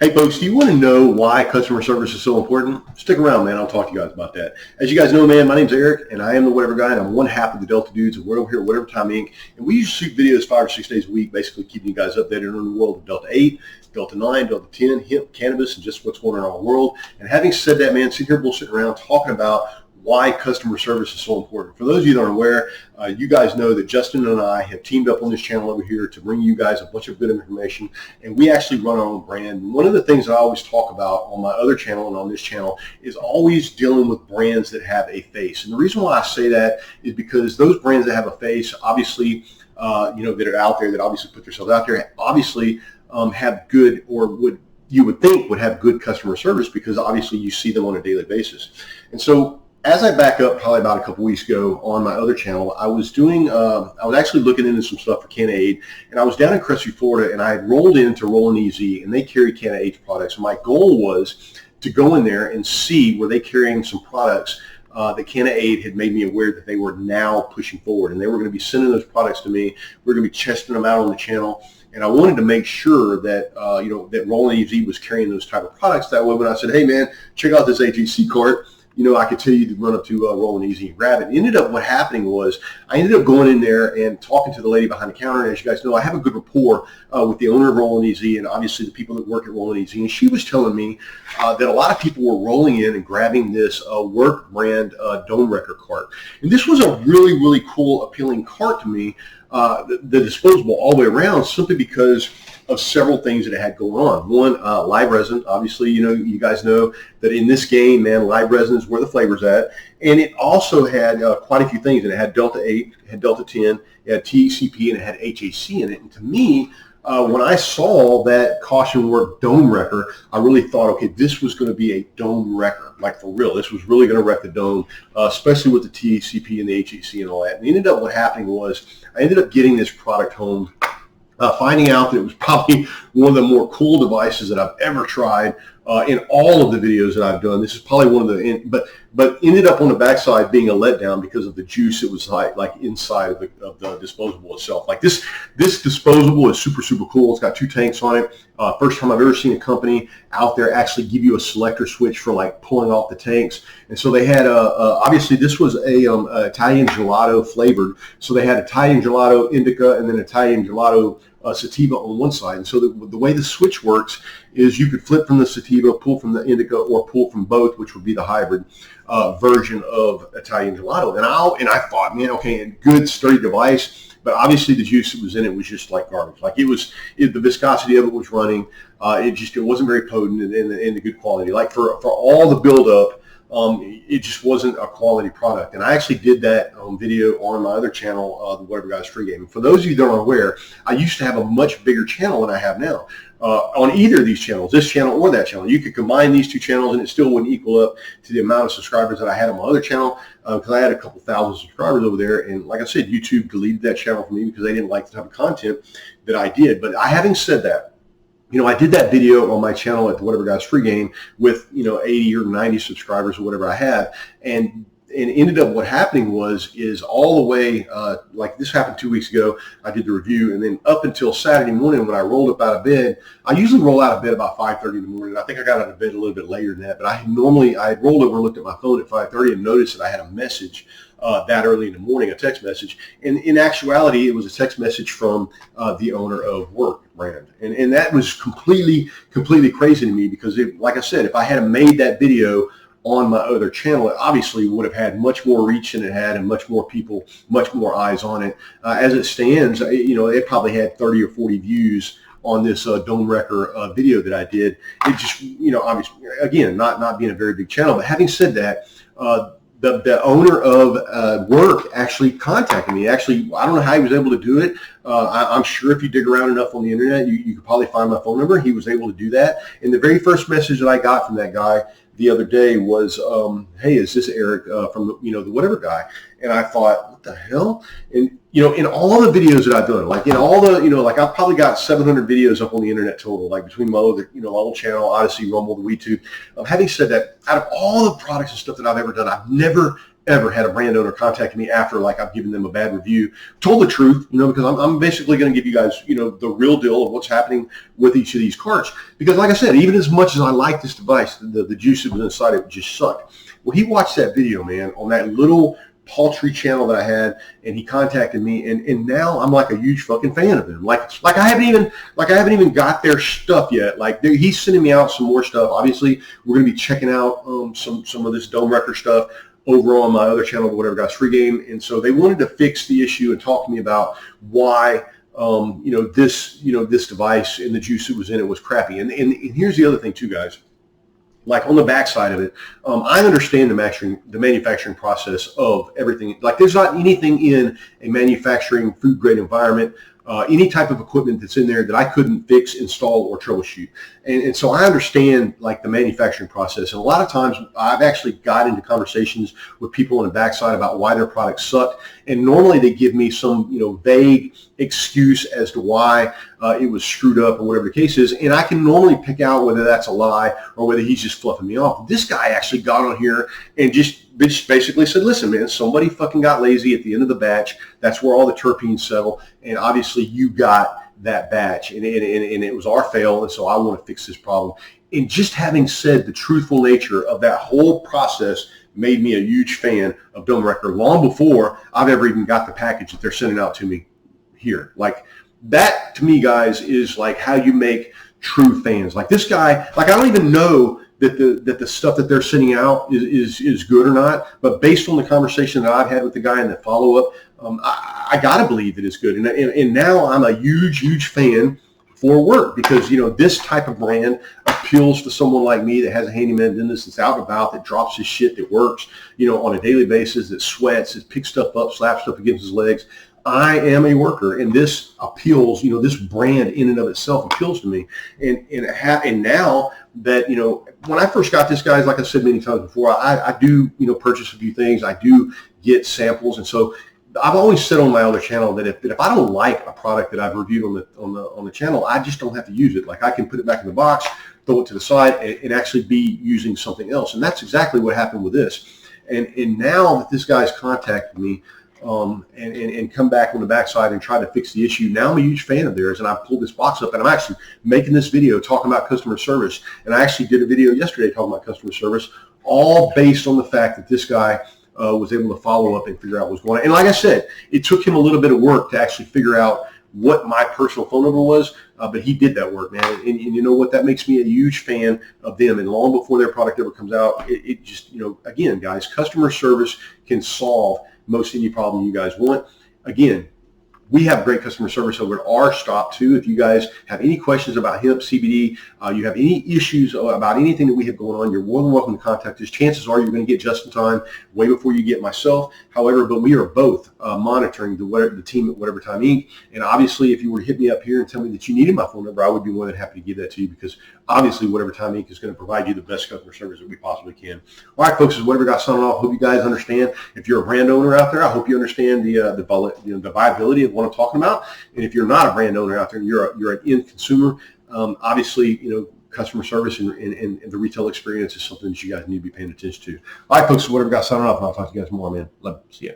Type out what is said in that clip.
Hey folks, do you want to know why customer service is so important? Stick around, man. I'll talk to you guys about that. As you guys know, man, my name's Eric, and I am the Whatever Guy, and I'm one half of the Delta Dudes, and we're over here at Whatever Time Inc. And we usually shoot videos 5 or 6 days a week, basically keeping you guys updated on the world of Delta 8, Delta 9, Delta 10, hemp, cannabis, and just what's going on in our world. And having said that, man, sitting here bullshitting around talking about why customer service is so important. For those of you that aren't aware, you guys know that Justin and I have teamed up on this channel over here to bring you guys a bunch of good information, and we actually run our own brand. And one of the things that I always talk about on my other channel and on this channel is always dealing with brands that have a face. And the reason why I say that is because those brands that have a face, obviously, that are out there, that obviously put themselves out there, obviously have good, or you would think would have good customer service, because obviously you see them on a daily basis. And so as I back up probably about a couple weeks ago on my other channel, I was actually looking into some stuff for Canna-Aid, and I was down in Crestview, Florida, and I had rolled into Rollin' EZ, and they carry Canna-Aid products. And my goal was to go in there and see, were they carrying some products that Canna-Aid had made me aware that they were now pushing forward, and they were going to be sending those products to me. We're going to be testing them out on the channel. And I wanted to make sure that, that Rollin' EZ was carrying those type of products. That way when I said, hey man, check out this ATC cart, I could tell you to run up to Rollin' EZ and grab it. Ended up what happening was I ended up going in there and talking to the lady behind the counter. And as you guys know, I have a good rapport with the owner of Rollin' EZ and obviously the people that work at Rollin' EZ. And she was telling me that a lot of people were rolling in and grabbing this work brand dome wrecker cart. And this was a really, really cool, appealing cart to me, the disposable all the way around, simply because of several things that it had going on. One, live resin. Obviously, you guys know that in this game, man, live resin is where the flavor's at. And it also had quite a few things. And it had Delta 8, it had Delta 10, it had TCP, and it had HAC in it. And to me, when I saw that caution word dome wrecker, I really thought, okay, this was going to be a dome wrecker, like for real. This was really going to wreck the dome, especially with the TCP and the HAC and all that. And ended up what happening was I ended up getting this product home, finding out that it was probably one of the more cool devices that I've ever tried in all of the videos that I've done. This is probably one of the, but ended up on the backside being a letdown because of the juice it was like inside of the disposable itself. Like this disposable is super, super cool. It's got 2 tanks on it. First time I've ever seen a company out there actually give you a selector switch for like pulling off the tanks. And so they had obviously this was a Italian gelato flavored. So they had Italian gelato indica and then Italian gelato sativa on one side. And so the way the switch works is you could flip from the sativa, pull from the indica, or pull from both, which would be the hybrid version of Italian gelato. And I thought, man, okay, a good sturdy device, but obviously the juice that was in it was just like garbage. Like the viscosity of it was running. It wasn't very potent and the good quality. Like for all the buildup, it just wasn't a quality product. And I actually did that video on my other channel, the Whatever Guy's Free Game. And for those of you that aren't aware, I used to have a much bigger channel than I have now. On either of these channels, this channel or that channel. You could combine these 2 channels and it still wouldn't equal up to the amount of subscribers that I had on my other channel, because I had a couple thousand subscribers over there. And like I said, YouTube deleted that channel for me because they didn't like the type of content that I did. But having said that, I did that video on my channel at the Whatever Guy's Free Game with 80 or 90 subscribers or whatever I had, and ended up what happening is all the way like this happened 2 weeks ago. I did the review, and then up until Saturday morning when I rolled up out of bed, I usually roll out of bed about 5:30 in the morning. I think I got out of bed a little bit later than that, but I had rolled over and looked at my phone at 5:30 and noticed that I had a message that early in the morning, a text message. And in actuality, it was a text message from the owner of Work brand. And that was completely crazy to me, because like I said, if I had made that video on my other channel, it obviously would have had much more reach than it had, and much more people, much more eyes on it. As it stands, it probably had 30 or 40 views on this dome wrecker video that I did. It just, obviously, again, not being a very big channel, but having said that, the owner of Work actually contacted me. Actually, I don't know how he was able to do it. I'm sure if you dig around enough on the internet, you could probably find my phone number. He was able to do that. And the very first message that I got from that guy the other day was, hey, is this Eric from the Whatever Guy? And I thought, what the hell? And in all the videos that I've done, like in all the, like I've probably got 700 videos up on the internet total, like between my other, my old channel, Odyssey, Rumble, the WeTube. Having said that, out of all the products and stuff that I've ever done, I've never ever had a brand owner contact me after like I've given them a bad review, told the truth, because I'm basically going to give you guys, the real deal of what's happening with each of these carts. Because like I said, even as much as I like this device, the juice that was inside it just sucked. Well, he watched that video, man, on that little paltry channel that I had, and he contacted me, and now I'm like a huge fucking fan of him. Like I haven't even got their stuff yet. Like he's sending me out some more stuff. Obviously, we're gonna be checking out some of this Dome Wrecker stuff over on my other channel, Whatever Guys Free Game. And so they wanted to fix the issue and talk to me about why this device and the juice that was in it was crappy. And here's the other thing too, guys. Like on the back side of it, I understand the manufacturing process of everything. Like there's not anything in a manufacturing food grade environment, any type of equipment that's in there that I couldn't fix, install, or troubleshoot. And so I understand like the manufacturing process. And a lot of times I've actually got into conversations with people on the backside about why their products sucked. And normally they give me some, vague excuse as to why it was screwed up or whatever the case is. And I can normally pick out whether that's a lie or whether he's just fluffing me off. This guy actually got on here and just basically said, listen, man, somebody fucking got lazy at the end of the batch. That's where all the terpenes settle. And obviously you got that batch, and it was our fail, and so I want to fix this problem. And just having said the truthful nature of that whole process made me a huge fan of Dome Wrecker long before I've ever even got the package that they're sending out to me here. Like that to me, guys, is like how you make true fans. Like this guy, like I don't even know that the stuff that they're sending out is good or not, but based on the conversation that I've had with the guy and the follow-up, I gotta believe that it's good. And now I'm a huge fan for work, because this type of brand appeals to someone like me that has a handyman business, that's out and about, that drops his shit, that works on a daily basis, that sweats, that picks stuff up, slaps stuff against his legs. I am a worker, and this appeals, this brand in and of itself appeals to me. And now that, when I first got this, guys, like I said many times before, I do, purchase a few things. I do get samples. And so I've always said on my other channel that if I don't like a product that I've reviewed on the channel, I just don't have to use it. Like I can put it back in the box, throw it to the side, and actually be using something else. And that's exactly what happened with this. And now that this guy's contacted me, and come back on the backside and try to fix the issue. Now I'm a huge fan of theirs, and I pulled this box up, and I'm actually making this video talking about customer service. And I actually did a video yesterday talking about customer service, all based on the fact that this guy was able to follow up and figure out what's going on. And like I said, it took him a little bit of work to actually figure out what my personal phone number was, but he did that work, man. And you know what? That makes me a huge fan of them. And long before their product ever comes out, it just, again, guys, customer service can solve most any problem you guys want. Again, we have great customer service over at our stop too. If you guys have any questions about hemp, CBD, you have any issues about anything that we have going on, you're more than welcome to contact us. Chances are you're going to get just in time, way before you get myself. However, but we are both monitoring the team at Whatever Time Inc. And obviously, if you were to hit me up here and tell me that you needed my phone number, I would be more than happy to give that to you, because obviously Whatever Time Inc. is going to provide you the best customer service that we possibly can. All right, folks, this is Whatever Got signing off. Hope you guys understand. If you're a brand owner out there, I hope you understand the viability of what I'm talking about. And if you're not a brand owner out there and you're an end consumer, obviously, customer service and the retail experience is something that you guys need to be paying attention to. All right, folks, so Whatever Got signing off, and I'll talk to you guys more, man. Love you. See ya.